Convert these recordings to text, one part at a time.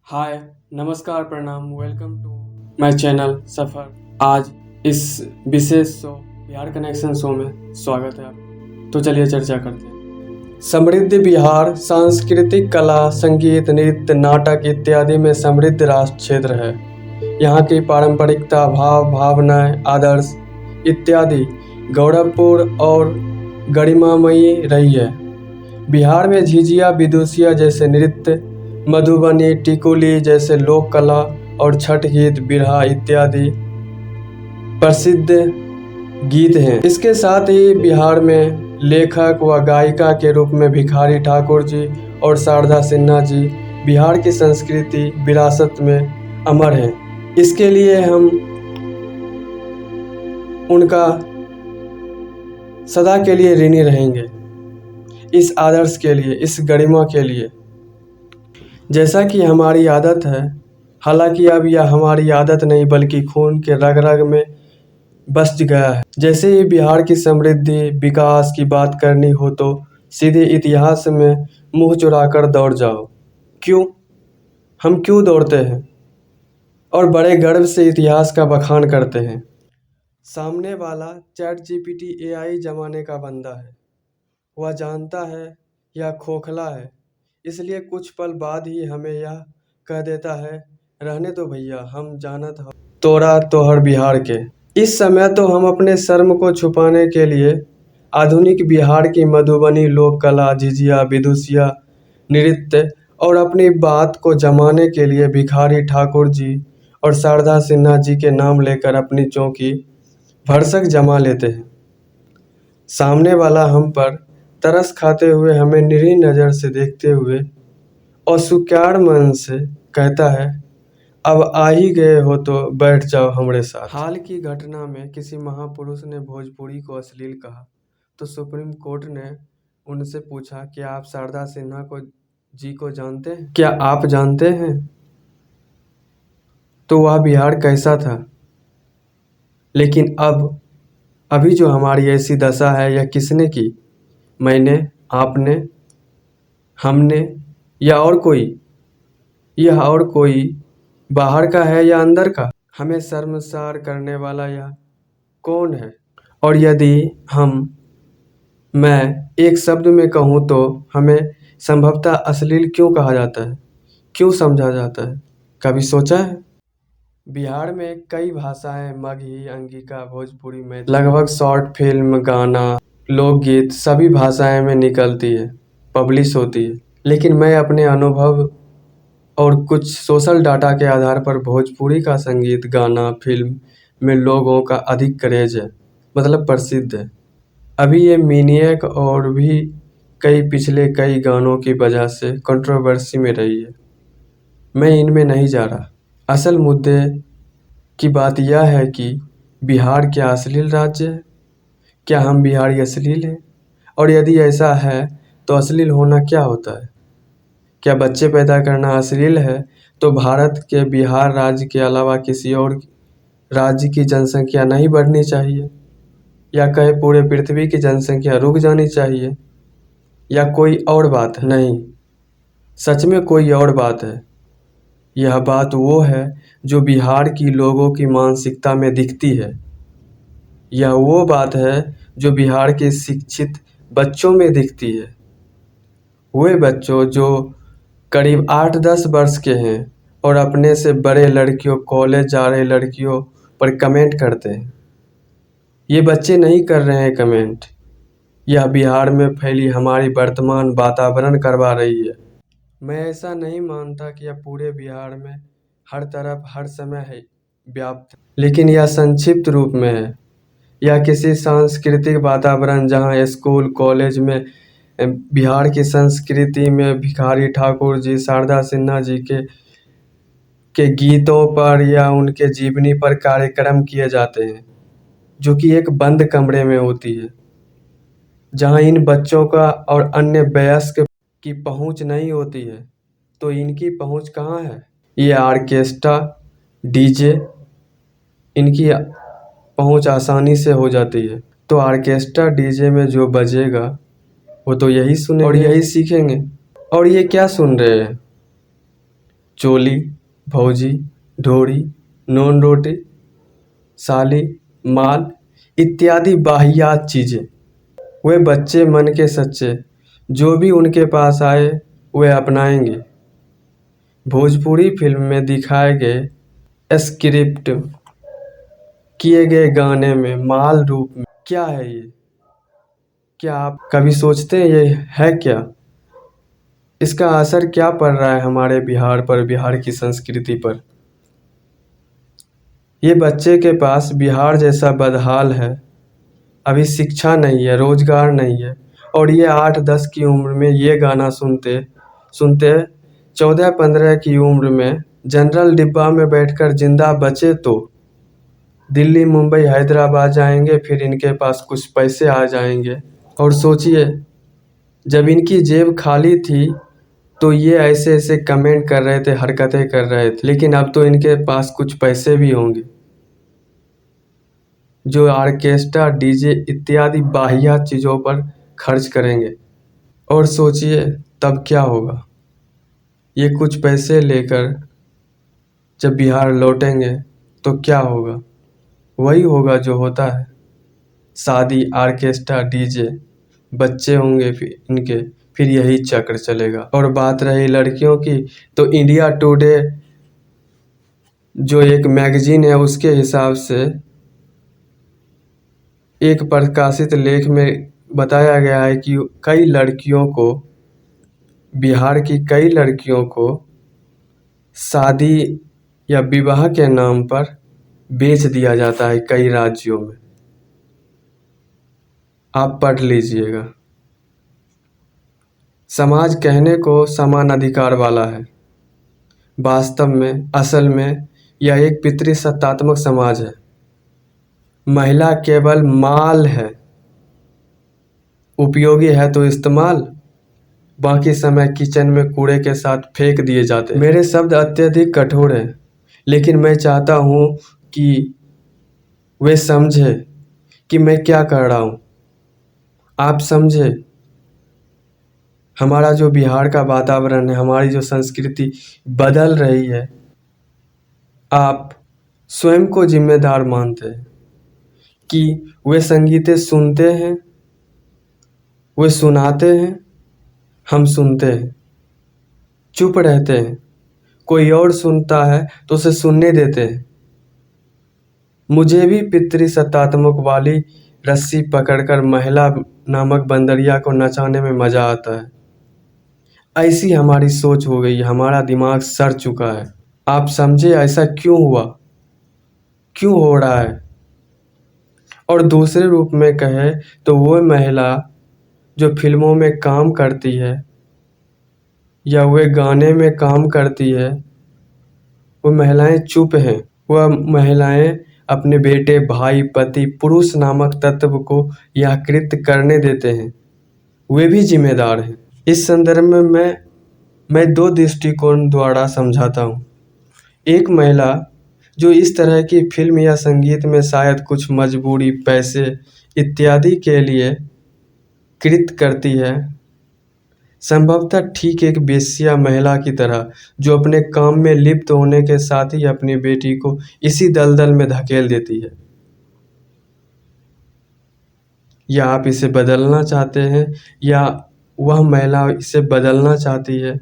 हाय, नमस्कार, प्रणाम, welcome to my channel सफ़र। आज इस विशेष शो बिहार कनेक्शन शो में स्वागत है आप। तो चलिए चर्चा करते हैं। समृद्ध बिहार सांस्कृतिक कला, संगीत, नृत्य, नाटक इत्यादि में समृद्ध राष्ट्र क्षेत्र है। यहाँ की पारंपरिकता, भाव, भावनाएं, आदर्श इत्यादि गौरवपूर्ण और गरिमामयी रही है। बिहार में झिझिया, विदुषिया जैसे नृत्य, मधुबनी, टिकुली जैसे लोक कला और छठ गीत, बिरहा इत्यादि प्रसिद्ध गीत हैं। इसके साथ ही बिहार में लेखक व गायिका के रूप में भिखारी ठाकुर जी और शारदा सिन्हा जी बिहार की संस्कृति विरासत में अमर हैं। इसके लिए हम उनका सदा के लिए ऋणी रहेंगे, इस आदर्श के लिए, इस गरिमा के लिए। जैसा कि हमारी आदत है, हालांकि अब यह हमारी आदत नहीं बल्कि खून के रग रग में बस गया है। जैसे ही बिहार की समृद्धि, विकास की बात करनी हो तो सीधे इतिहास में मुंह चुराकर दौड़ जाओ। क्यों? हम क्यों दौड़ते हैं और बड़े गर्व से इतिहास का बखान करते हैं? सामने वाला ChatGPT AI जमाने का बंदा है। वह जानता है या खोखला है, इसलिए कुछ पल बाद ही हमें यह कह देता है, रहने दो भैया, हम जानत हो तोरा तोहर बिहार के। इस समय तो हम अपने शर्म को छुपाने के लिए आधुनिक बिहार की मधुबनी लोक कला, झिझिया, विदुषिया नृत्य और अपनी बात को जमाने के लिए भिखारी ठाकुर जी और शारदा सिन्हा जी के नाम लेकर अपनी चौकी भरसक जमा लेते हैं। सामने वाला हम पर तरस खाते हुए, हमें निरी नज़र से देखते हुए और सुक्याड़ मन से कहता है, अब आ ही गए हो तो बैठ जाओ हमारे साथ। हाल की घटना में किसी महापुरुष ने भोजपुरी को अश्लील कहा तो सुप्रीम कोर्ट ने उनसे पूछा, क्या आप शारदा सिन्हा जी को जानते हैं? क्या आप जानते हैं तो वह बिहार कैसा था? लेकिन अभी जो हमारी ऐसी दशा है, यह किसने की? मैंने, आपने, हमने या और कोई? यह और कोई बाहर का है या अंदर का? हमें शर्मसार करने वाला यह कौन है? और यदि मैं एक शब्द में कहूँ तो हमें संभवतः अश्लील क्यों कहा जाता है, क्यों समझा जाता है? कभी सोचा है? बिहार में कई भाषाएं, मगही, अंगिका, भोजपुरी में लगभग शॉर्ट फिल्म, गाना, लोकगीत सभी भाषाएं में निकलती है, पब्लिश होती है। लेकिन मैं अपने अनुभव और कुछ सोशल डाटा के आधार पर भोजपुरी का संगीत, गाना, फिल्म में लोगों का अधिक क्रेज है, मतलब प्रसिद्ध है। अभी ये मिनियक और भी पिछले कई गानों की वजह से कंट्रोवर्सी में रही है। मैं इनमें नहीं जा रहा। असल मुद्दे की बात यह है कि बिहार क्या अश्लील राज्य है? क्या हम बिहारी अश्लील हैं? और यदि ऐसा है तो अश्लील होना क्या होता है? क्या बच्चे पैदा करना अश्लील है? तो भारत के बिहार राज्य के अलावा किसी और राज्य की जनसंख्या नहीं बढ़नी चाहिए, या कहे पूरे पृथ्वी की जनसंख्या रुक जानी चाहिए, या कोई और बात है? नहीं, सच में कोई और बात है। यह बात वो है जो बिहार की लोगों की मानसिकता में दिखती है। यह वो बात है जो बिहार के शिक्षित बच्चों में दिखती है। वे बच्चों जो करीब 8-10 वर्ष के हैं और अपने से बड़े लड़कियों, कॉलेज जा रहे लड़कियों पर कमेंट करते हैं। ये बच्चे नहीं कर रहे हैं कमेंट, यह बिहार में फैली हमारी वर्तमान वातावरण करवा रही है। मैं ऐसा नहीं मानता कि यह पूरे बिहार में हर तरफ हर समय है व्याप्त, लेकिन यह संक्षिप्त रूप में है। यह किसी सांस्कृतिक वातावरण जहां स्कूल, कॉलेज में बिहार की संस्कृति में भिखारी ठाकुर जी, शारदा सिन्हा जी के गीतों पर या उनके जीवनी पर कार्यक्रम किए जाते हैं, जो कि एक बंद कमरे में होती है, जहां इन बच्चों का और अन्य वयस्क की पहुंच नहीं होती है। तो इनकी पहुंच कहाँ है? ये ऑर्केस्ट्रा, डीजे, इनकी पहुंच आसानी से हो जाती है। तो ऑर्केस्ट्रा, डीजे में जो बजेगा वो तो यही सुनेंगे और यही सीखेंगे। और ये क्या सुन रहे हैं? चोली, भौजी, ढोरी, नॉन रोटी, साली, माल इत्यादि वाहियात चीज़ें। वे बच्चे मन के सच्चे, जो भी उनके पास आए वे अपनाएंगे। भोजपुरी फिल्म में दिखाए गए स्क्रिप्ट किए गए गाने में माल रूप में क्या है ये? क्या आप कभी सोचते हैं ये है क्या? इसका असर क्या पड़ रहा है हमारे बिहार पर, बिहार की संस्कृति पर? ये बच्चे के पास बिहार जैसा बदहाल है, अभी शिक्षा नहीं है, रोजगार नहीं है, और ये 8-10 की उम्र में ये गाना सुनते सुनते 14-15 की उम्र में जनरल डिब्बा में बैठकर जिंदा बचे तो दिल्ली, मुंबई, हैदराबाद जाएंगे, फिर इनके पास कुछ पैसे आ जाएंगे। और सोचिए, जब इनकी जेब खाली थी तो ये ऐसे ऐसे कमेंट कर रहे थे, हरकतें कर रहे थे, लेकिन अब तो इनके पास कुछ पैसे भी होंगे जो ऑर्केस्ट्रा, डीजे इत्यादि वाहियात चीज़ों पर खर्च करेंगे। और सोचिए तब क्या होगा। ये कुछ पैसे लेकर जब बिहार लौटेंगे तो क्या होगा? वही होगा जो होता है, शादी, ऑर्केस्ट्रा, डीजे, बच्चे होंगे फिर यही चक्र चलेगा। और बात रही लड़कियों की, तो इंडिया टुडे जो एक मैगजीन है उसके हिसाब से एक प्रकाशित लेख में बताया गया है कि कई लड़कियों को, बिहार की कई लड़कियों को शादी या विवाह के नाम पर बेच दिया जाता है कई राज्यों में। आप पढ़ लीजिएगा। समाज कहने को समान अधिकार वाला है, वास्तव में असल में यह एक पितृसत्तात्मक समाज है। महिला केवल माल है, उपयोगी है तो इस्तेमाल, बाकी समय किचन में कूड़े के साथ फेंक दिए जाते हैं। मेरे शब्द अत्यधिक कठोर हैं, लेकिन मैं चाहता हूँ कि वे समझे कि मैं क्या कर रहा हूँ। आप समझे हमारा जो बिहार का वातावरण है, हमारी जो संस्कृति बदल रही है। आप स्वयं को जिम्मेदार मानते हैं कि वे संगीतें सुनते हैं, वे सुनाते हैं, हम सुनते हैं, चुप रहते हैं, कोई और सुनता है तो उसे सुनने देते हैं। मुझे भी पितृसत्तात्मक वाली रस्सी पकड़कर महिला नामक बंदरिया को नचाने में मजा आता है। ऐसी हमारी सोच हो गई, हमारा दिमाग सड़ चुका है। आप समझे ऐसा क्यों हुआ, क्यों हो रहा है? और दूसरे रूप में कहे तो वो महिला जो फिल्मों में काम करती है या वे गाने में काम करती है, वो महिलाएं चुप हैं। वह महिलाएं अपने बेटे, भाई, पति, पुरुष नामक तत्व को यह कृत्य करने देते हैं, वे भी जिम्मेदार हैं। इस संदर्भ में मैं 2 दृष्टिकोण द्वारा समझाता हूँ। एक महिला जो इस तरह की फिल्म या संगीत में शायद कुछ मजबूरी, पैसे इत्यादि के लिए कृत्य करती है, संभवतः ठीक एक वेश्या महिला की तरह, जो अपने काम में लिप्त होने के साथ ही अपनी बेटी को इसी दलदल में धकेल देती है। या आप इसे बदलना चाहते हैं या वह महिला इसे बदलना चाहती है,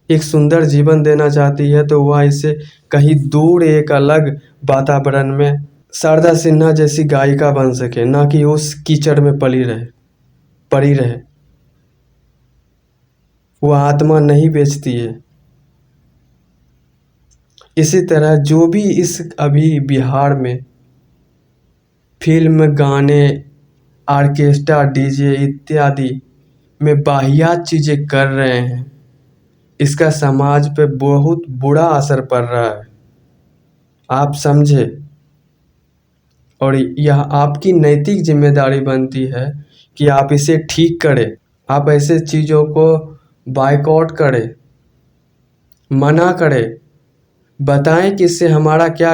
एक सुंदर जीवन देना चाहती है, तो वह इसे कहीं दूर एक अलग वातावरण में शारदा सिन्हा जैसी गायिका बन सके, ना कि उस कीचड़ में पड़ी रहे। वह आत्मा नहीं बेचती है। इसी तरह जो भी इस अभी बिहार में फिल्म, गाने, ऑर्केस्ट्रा, डीजे इत्यादि में वाहियात चीज़ें कर रहे हैं, इसका समाज पे बहुत बुरा असर पड़ रहा है। आप समझे, और यह आपकी नैतिक जिम्मेदारी बनती है कि आप इसे ठीक करें। आप ऐसे चीज़ों को बायकॉट करें, मना करें, बताएं कि इससे हमारा क्या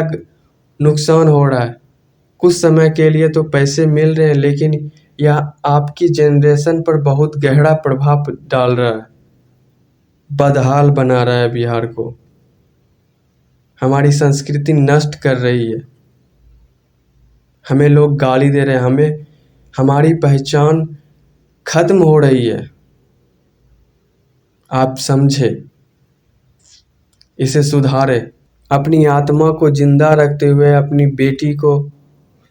नुकसान हो रहा है। कुछ समय के लिए तो पैसे मिल रहे हैं, लेकिन यह आपकी जनरेशन पर बहुत गहरा प्रभाव डाल रहा है। बदहाल बना रहा है बिहार को, हमारी संस्कृति नष्ट कर रही है। हमें लोग गाली दे रहे हैं, हमें हमारी पहचान खत्म हो रही है। आप समझे, इसे सुधारे। अपनी आत्मा को जिंदा रखते हुए अपनी बेटी को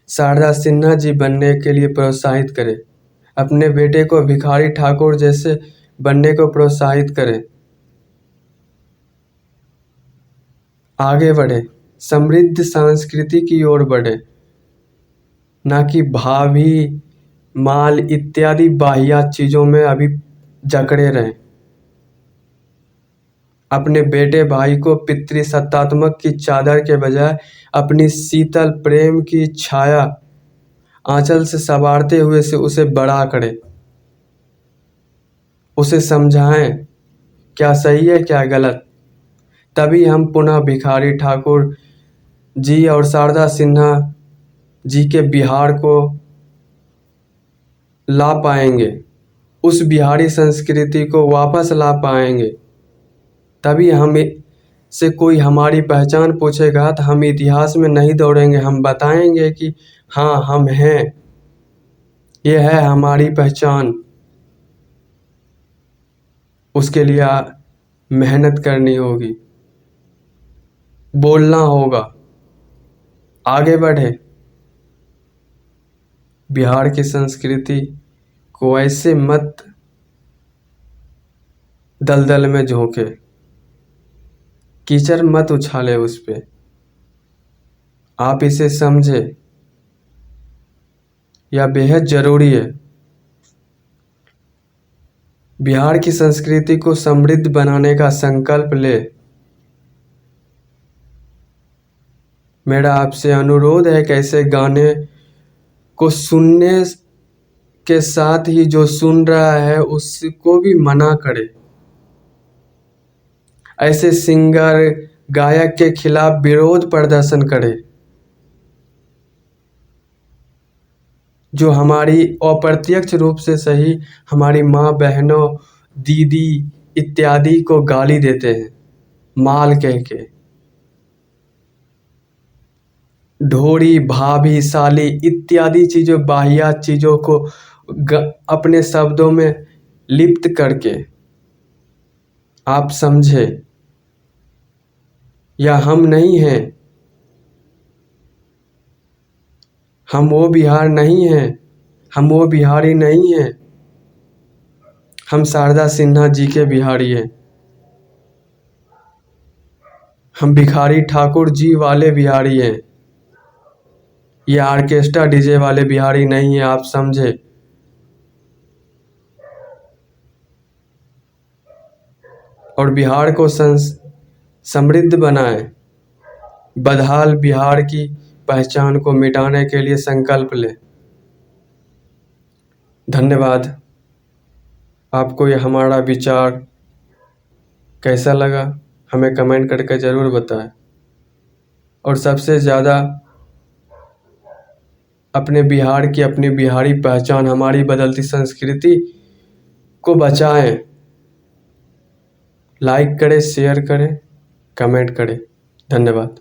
शारदा सिन्हा जी बनने के लिए प्रोत्साहित करें। अपने बेटे को भिखारी ठाकुर जैसे बनने को प्रोत्साहित करें। आगे बढ़े, समृद्ध संस्कृति की ओर बढ़े, ना कि भाभी, माल इत्यादि बाह्यात चीज़ों में अभी जकड़े रहें। अपने बेटे भाई को पितृसत्तात्मक की चादर के बजाय अपनी शीतल प्रेम की छाया आंचल से संवारते हुए से उसे बड़ा करें। उसे समझाएं क्या सही है क्या गलत। तभी हम पुनः भिखारी ठाकुर जी और शारदा सिन्हा जी के बिहार को ला पाएंगे, उस बिहारी संस्कृति को वापस ला पाएंगे। तभी हम से कोई हमारी पहचान पूछेगा तो हम इतिहास में नहीं दौड़ेंगे, हम बताएंगे कि हाँ हम हैं, ये है हमारी पहचान। उसके लिए मेहनत करनी होगी, बोलना होगा, आगे बढ़े। बिहार की संस्कृति को ऐसे मत दलदल में झोंके, कीचड़ मत उछाले उस पे। आप इसे समझे, यह बेहद जरूरी है। बिहार की संस्कृति को समृद्ध बनाने का संकल्प ले। मेरा आपसे अनुरोध है कि ऐसे गाने को सुनने के साथ ही जो सुन रहा है उसको भी मना करे। ऐसे सिंगर गायक के खिलाफ विरोध प्रदर्शन करे जो हमारी अप्रत्यक्ष रूप से सही हमारी माँ बहनों दीदी इत्यादि को गाली देते हैं माल कह के। ढोरी भाभी साली इत्यादि चीज़ों बाह्यात चीज़ों को अपने शब्दों में लिप्त करके आप समझे, या हम नहीं हैं, हम वो बिहार नहीं हैं, हम वो बिहारी नहीं हैं, हम शारदा सिन्हा जी के बिहारी हैं। हम भिखारी ठाकुर जी वाले बिहारी हैं, ये ऑर्केस्ट्रा डीजे वाले बिहारी नहीं है। आप समझे, और बिहार को समृद्ध बनाएं। बदहाल बिहार की पहचान को मिटाने के लिए संकल्प लें। धन्यवाद। आपको ये हमारा विचार कैसा लगा हमें कमेंट करके ज़रूर बताएं। और सबसे ज़्यादा अपने बिहार की अपनी बिहारी पहचान हमारी बदलती संस्कृति को बचाएं। लाइक करें, शेयर करें, कमेंट करें। धन्यवाद।